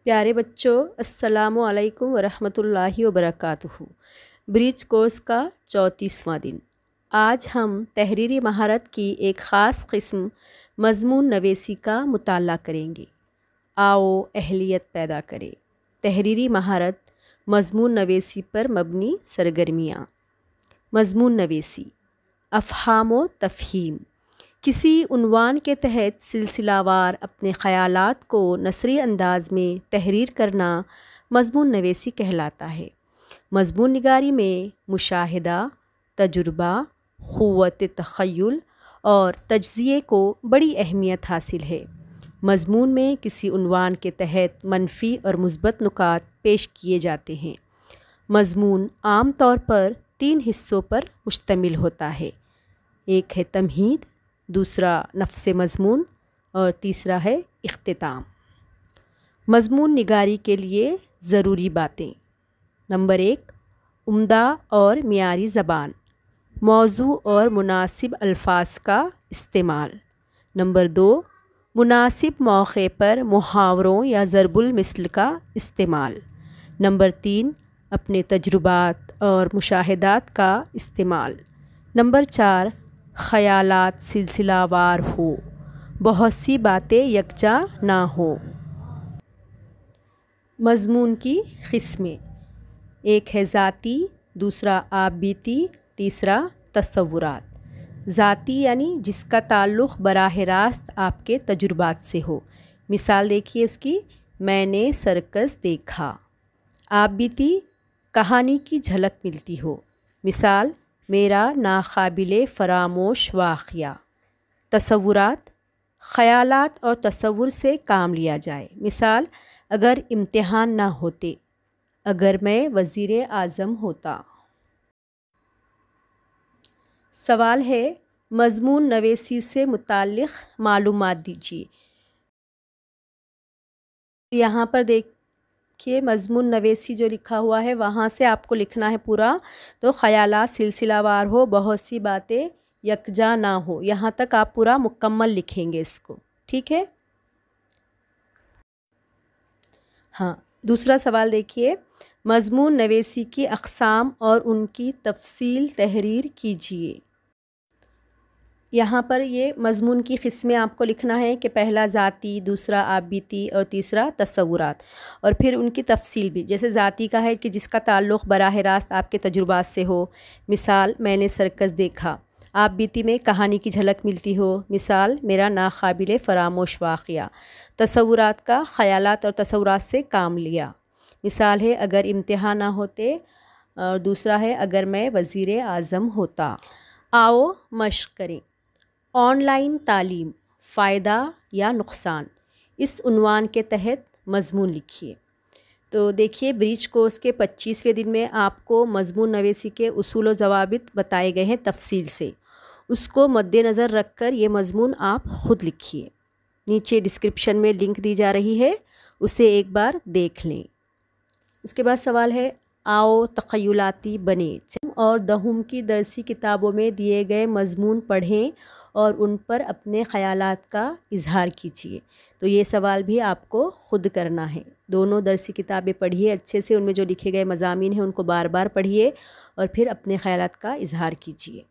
پیارے بچوں، السلام علیکم ورحمۃ اللہ وبرکاتہ۔ برج کورس کا 34واں دن۔ آج ہم تحریری مہارت کی ایک خاص قسم مضمون نویسی کا مطالعہ کریں گے۔ آؤ اہلیت پیدا کریں۔ تحریری مہارت مضمون نویسی پر مبنی سرگرمیاں۔ مضمون نویسی، افہام و تفہیم۔ کسی عنوان کے تحت سلسلہ وار اپنے خیالات کو نثری انداز میں تحریر کرنا مضمون نویسی کہلاتا ہے۔ مضمون نگاری میں مشاہدہ، تجربہ، قوت تخیل اور تجزیے کو بڑی اہمیت حاصل ہے۔ مضمون میں کسی عنوان کے تحت منفی اور مثبت نکات پیش کیے جاتے ہیں۔ مضمون عام طور پر 3 حصوں پر مشتمل ہوتا ہے۔ ایک ہے تمہید، دوسرا نفس مضمون اور تیسرا ہے اختتام۔ مضمون نگاری کے لیے ضروری باتیں۔ نمبر 1، عمدہ اور معیاری زبان، موضوع اور مناسب الفاظ کا استعمال۔ نمبر 2، مناسب موقع پر محاوروں یا ضرب المثل کا استعمال۔ نمبر 3، اپنے تجربات اور مشاہدات کا استعمال۔ نمبر 4، خیالات سلسلہ وار ہو، بہت سی باتیں یکجا نہ ہوں۔ مضمون کی قسمیں، ایک ہے ذاتی، دوسرا آپ بیتی، تیسرا تصورات۔ ذاتی یعنی جس کا تعلق براہ راست آپ کے تجربات سے ہو۔ مثال دیکھیے اس کی، میں نے سرکس دیکھا۔ آپ بیتی، کہانی کی جھلک ملتی ہو۔ مثال، میرا ناقابل فراموش واقعہ۔ تصورات، خیالات اور تصور سے کام لیا جائے۔ مثال، اگر امتحان نہ ہوتے، اگر میں وزیر اعظم ہوتا۔ سوال ہے، مضمون نویسی سے متعلق معلومات دیجیے۔ یہاں پر دیکھیے مضمون نویسی جو لکھا ہوا ہے وہاں سے آپ کو لکھنا ہے پورا۔ تو خیالات سلسلہ وار ہو، بہت سی باتیں یکجا نہ ہو، یہاں تک آپ پورا مکمل لکھیں گے اس کو، ٹھیک ہے؟ ہاں، دوسرا سوال دیکھیے، مضمون نویسی کی اقسام اور ان کی تفصیل تحریر کیجیے۔ یہاں پر یہ مضمون کی قسمیں آپ کو لکھنا ہے کہ پہلا ذاتی، دوسرا آپ بیتی اور تیسرا تصورات، اور پھر ان کی تفصیل بھی۔ جیسے ذاتی کا ہے کہ جس کا تعلق براہ راست آپ کے تجربات سے ہو۔ مثال، میں نے سرکس دیکھا۔ آپ بیتی میں کہانی کی جھلک ملتی ہو۔ مثال، میرا ناقابل فراموش واقعہ۔ تصورات کا خیالات اور تصورات سے کام لیا۔ مثال ہے، اگر امتحان نہ ہوتے، اور دوسرا ہے اگر میں وزیر اعظم ہوتا۔ آؤ مشق کریں۔ آن لائن تعلیم، فائدہ یا نقصان، اس عنوان کے تحت مضمون لکھیے۔ تو دیکھیے برج کورس کے 25ویں دن میں آپ کو مضمون نویسی کے اصول و ضوابط بتائے گئے ہیں تفصیل سے۔ اس کو مد نظر رکھ کر یہ مضمون آپ خود لکھیے۔ نیچے ڈسکرپشن میں لنک دی جا رہی ہے، اسے ایک بار دیکھ لیں۔ اس کے بعد سوال ہے، آؤ تخیلاتی بنیں اور دہم کی درسی کتابوں میں دیے گئے مضمون پڑھیں اور ان پر اپنے خیالات کا اظہار کیجیے۔ تو یہ سوال بھی آپ کو خود کرنا ہے۔ دونوں درسی کتابیں پڑھیے اچھے سے، ان میں جو لکھے گئے مضامین ہیں ان کو بار بار پڑھیے اور پھر اپنے خیالات کا اظہار کیجیے۔